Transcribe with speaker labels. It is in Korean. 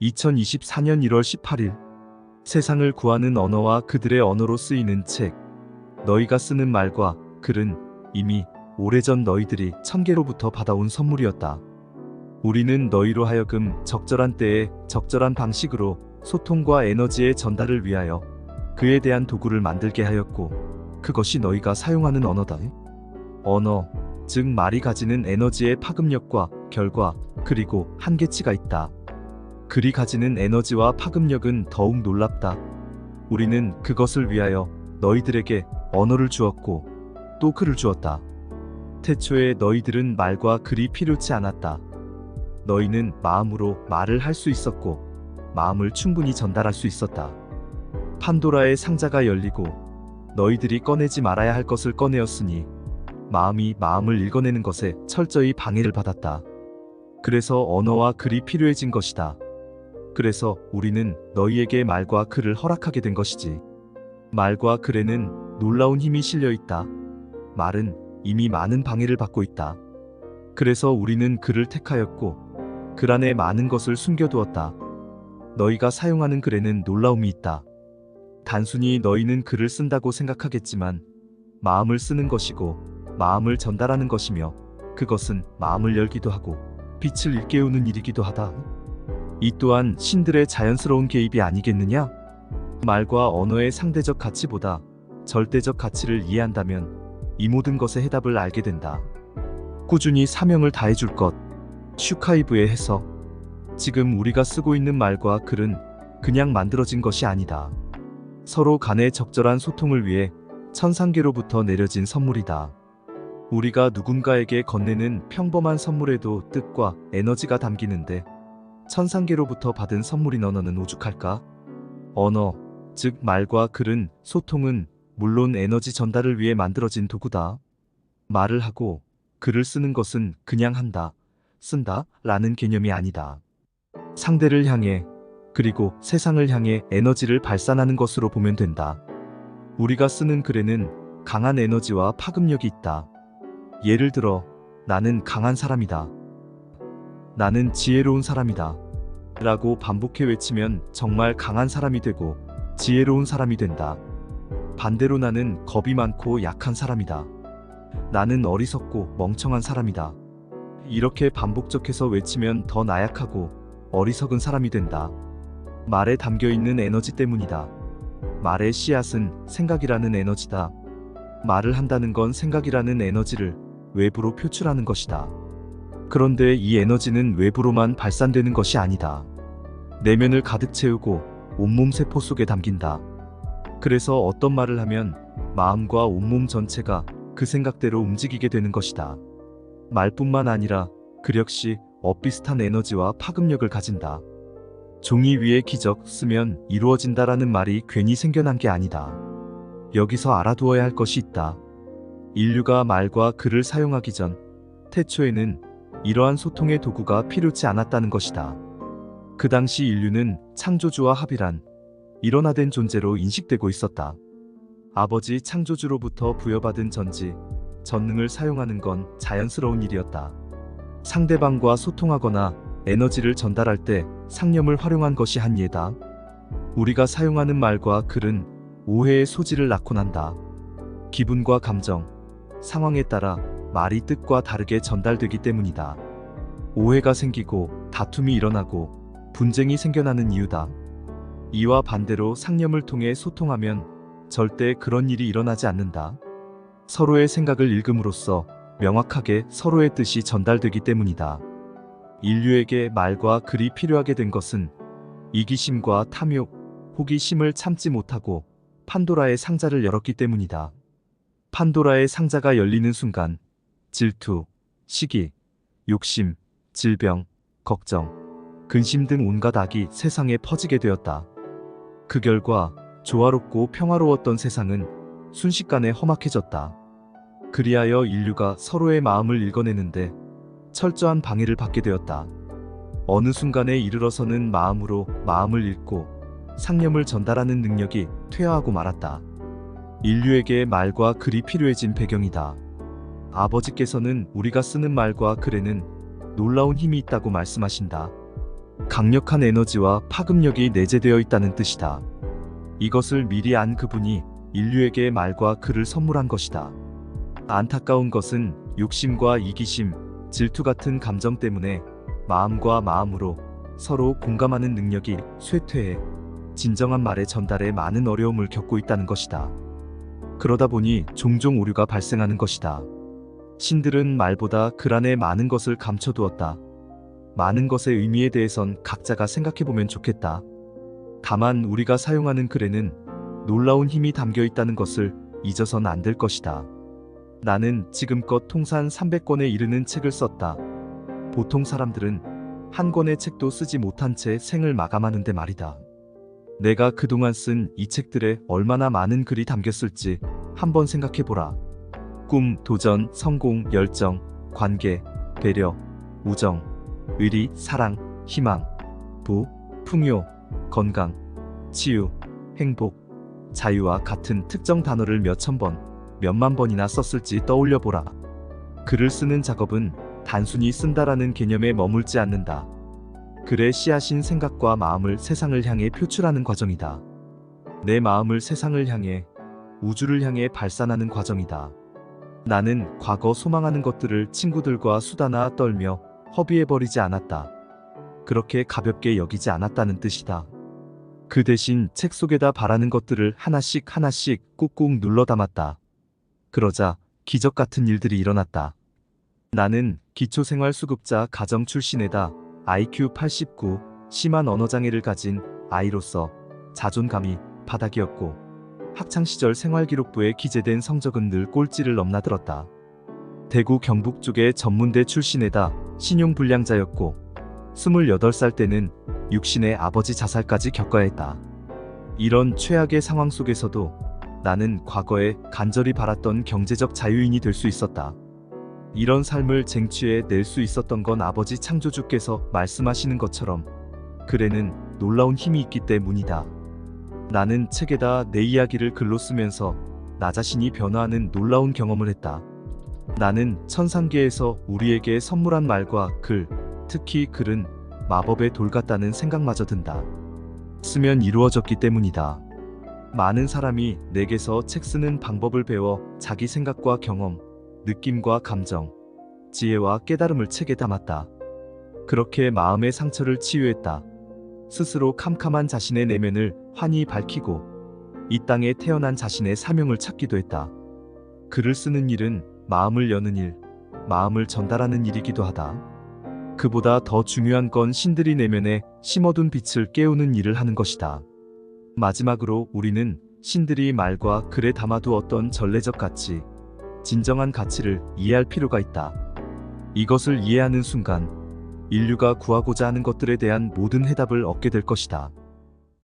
Speaker 1: 2024년 1월 18일 세상을 구하는 언어와 그들의 언어로 쓰이는 책. 너희가 쓰는 말과 글은 이미 오래전 너희들이 천계로부터 받아온 선물이었다. 우리는 너희로 하여금 적절한 때에 적절한 방식으로 소통과 에너지의 전달을 위하여 그에 대한 도구를 만들게 하였고, 그것이 너희가 사용하는 언어다. 언어, 즉 말이 가지는 에너지의 파급력과 결과, 그리고 한계치가 있다. 글이 가지는 에너지와 파급력은 더욱 놀랍다. 우리는 그것을 위하여 너희들에게 언어를 주었고 또 글을 주었다. 태초에 너희들은 말과 글이 필요치 않았다. 너희는 마음으로 말을 할 수 있었고 마음을 충분히 전달할 수 있었다. 판도라의 상자가 열리고 너희들이 꺼내지 말아야 할 것을 꺼내었으니 마음이 마음을 읽어내는 것에 철저히 방해를 받았다. 그래서 언어와 글이 필요해진 것이다. 그래서 우리는 너희에게 말과 글을 허락하게 된 것이지. 말과 글에는 놀라운 힘이 실려 있다. 말은 이미 많은 방해를 받고 있다. 그래서 우리는 글을 택하였고 글 안에 많은 것을 숨겨두었다. 너희가 사용하는 글에는 놀라움이 있다. 단순히 너희는 글을 쓴다고 생각하겠지만 마음을 쓰는 것이고 마음을 전달하는 것이며, 그것은 마음을 열기도 하고 빛을 일깨우는 일이기도 하다. 이 또한 신들의 자연스러운 개입이 아니겠느냐? 말과 언어의 상대적 가치보다 절대적 가치를 이해한다면 이 모든 것의 해답을 알게 된다. 꾸준히 사명을 다해줄 것. 슈카이브의 해석. 지금 우리가 쓰고 있는 말과 글은 그냥 만들어진 것이 아니다. 서로 간의 적절한 소통을 위해 천상계로부터 내려진 선물이다. 우리가 누군가에게 건네는 평범한 선물에도 뜻과 에너지가 담기는데, 천상계로부터 받은 선물인 언어는 오죽할까? 언어, 즉 말과 글은, 소통은 물론 에너지 전달을 위해 만들어진 도구다. 말을 하고 글을 쓰는 것은 그냥 한다, 쓴다 라는 개념이 아니다. 상대를 향해, 그리고 세상을 향해 에너지를 발산하는 것으로 보면 된다. 우리가 쓰는 글에는 강한 에너지와 파급력이 있다. 예를 들어, 나는 강한 사람이다. 나는 지혜로운 사람이다. 라고 반복해 외치면 정말 강한 사람이 되고 지혜로운 사람이 된다. 반대로 나는 겁이 많고 약한 사람이다. 나는 어리석고 멍청한 사람이다. 이렇게 반복적해서 외치면 더 나약하고 어리석은 사람이 된다. 말에 담겨있는 에너지 때문이다. 말의 씨앗은 생각이라는 에너지다. 말을 한다는 건 생각이라는 에너지를 외부로 표출하는 것이다. 그런데 이 에너지는 외부로만 발산되는 것이 아니다. 내면을 가득 채우고 온몸 세포 속에 담긴다. 그래서 어떤 말을 하면 마음과 온몸 전체가 그 생각대로 움직이게 되는 것이다. 말뿐만 아니라 글 역시 엇비슷한 에너지와 파급력을 가진다. 종이 위에 기적 쓰면 이루어진다라는 말이 괜히 생겨난 게 아니다. 여기서 알아두어야 할 것이 있다. 인류가 말과 글을 사용하기 전 태초에는 이러한 소통의 도구가 필요치 않았다는 것이다. 그 당시 인류는 창조주와 합일한 일원화된 존재로 인식되고 있었다. 아버지 창조주로부터 부여받은 전지, 전능을 사용하는 건 자연스러운 일이었다. 상대방과 소통하거나 에너지를 전달할 때 상념을 활용한 것이 한 예다. 우리가 사용하는 말과 글은 오해의 소지를 낳곤 한다. 기분과 감정, 상황에 따라 말이 뜻과 다르게 전달되기 때문이다. 오해가 생기고 다툼이 일어나고 분쟁이 생겨나는 이유다. 이와 반대로 상념을 통해 소통하면 절대 그런 일이 일어나지 않는다. 서로의 생각을 읽음으로써 명확하게 서로의 뜻이 전달되기 때문이다. 인류에게 말과 글이 필요하게 된 것은 이기심과 탐욕, 호기심을 참지 못하고 판도라의 상자를 열었기 때문이다. 판도라의 상자가 열리는 순간 질투, 시기, 욕심, 질병, 걱정, 근심 등 온갖 악이 세상에 퍼지게 되었다. 그 결과 조화롭고 평화로웠던 세상은 순식간에 험악해졌다. 그리하여 인류가 서로의 마음을 읽어내는데 철저한 방해를 받게 되었다. 어느 순간에 이르러서는 마음으로 마음을 읽고 상념을 전달하는 능력이 퇴화하고 말았다. 인류에게 말과 글이 필요해진 배경이다. 아버지께서는 우리가 쓰는 말과 글에는 놀라운 힘이 있다고 말씀하신다. 강력한 에너지와 파급력이 내재되어 있다는 뜻이다. 이것을 미리 안 그분이 인류에게 말과 글을 선물한 것이다. 안타까운 것은 욕심과 이기심, 질투 같은 감정 때문에 마음과 마음으로 서로 공감하는 능력이 쇠퇴해 진정한 말의 전달에 많은 어려움을 겪고 있다는 것이다. 그러다 보니 종종 오류가 발생하는 것이다. 신들은 말보다 글 안에 많은 것을 감춰두었다. 많은 것의 의미에 대해선 각자가 생각해보면 좋겠다. 다만 우리가 사용하는 글에는 놀라운 힘이 담겨 있다는 것을 잊어선 안 될 것이다. 나는 지금껏 통산 300권에 이르는 책을 썼다. 보통 사람들은 한 권의 책도 쓰지 못한 채 생을 마감하는데 말이다. 내가 그동안 쓴 이 책들에 얼마나 많은 글이 담겼을지 한번 생각해보라. 꿈, 도전, 성공, 열정, 관계, 배려, 우정, 의리, 사랑, 희망, 부, 풍요, 건강, 치유, 행복, 자유와 같은 특정 단어를 몇천 번, 몇만 번이나 썼을지 떠올려보라. 글을 쓰는 작업은 단순히 쓴다라는 개념에 머물지 않는다. 글의 씨앗인 생각과 마음을 세상을 향해 표출하는 과정이다. 내 마음을 세상을 향해, 우주를 향해 발산하는 과정이다. 나는 과거 소망하는 것들을 친구들과 수다나 떨며 허비해버리지 않았다. 그렇게 가볍게 여기지 않았다는 뜻이다. 그 대신 책 속에다 바라는 것들을 하나씩 하나씩 꾹꾹 눌러 담았다. 그러자 기적 같은 일들이 일어났다. 나는 기초생활수급자 가정 출신에다 IQ 89, 심한 언어장애를 가진 아이로서 자존감이 바닥이었고 학창시절 생활기록부에 기재된 성적은 늘 꼴찌를 넘나들었다. 대구 경북 쪽의 전문대 출신에다 신용불량자였고 28살 때는 육신의 아버지 자살까지 겪어야 했다. 이런 최악의 상황 속에서도 나는 과거에 간절히 바랐던 경제적 자유인이 될 수 있었다. 이런 삶을 쟁취해 낼 수 있었던 건 아버지 창조주께서 말씀하시는 것처럼 글에는 놀라운 힘이 있기 때문이다. 나는 책에다 내 이야기를 글로 쓰면서 나 자신이 변화하는 놀라운 경험을 했다. 나는 천상계에서 우리에게 선물한 말과 글, 특히 글은 마법의 돌 같다는 생각마저 든다. 쓰면 이루어졌기 때문이다. 많은 사람이 내게서 책 쓰는 방법을 배워 자기 생각과 경험, 느낌과 감정, 지혜와 깨달음을 책에 담았다. 그렇게 마음의 상처를 치유했다. 스스로 캄캄한 자신의 내면을 환히 밝히고 이 땅에 태어난 자신의 사명을 찾기도 했다. 글을 쓰는 일은 마음을 여는 일, 마음을 전달하는 일이기도 하다. 그보다 더 중요한 건 신들이 내면에 심어둔 빛을 깨우는 일을 하는 것이다. 마지막으로 우리는 신들이 말과 글에 담아두었던 전래적 가치, 진정한 가치를 이해할 필요가 있다. 이것을 이해하는 순간 인류가 구하고자 하는 것들에 대한 모든 해답을 얻게 될 것이다.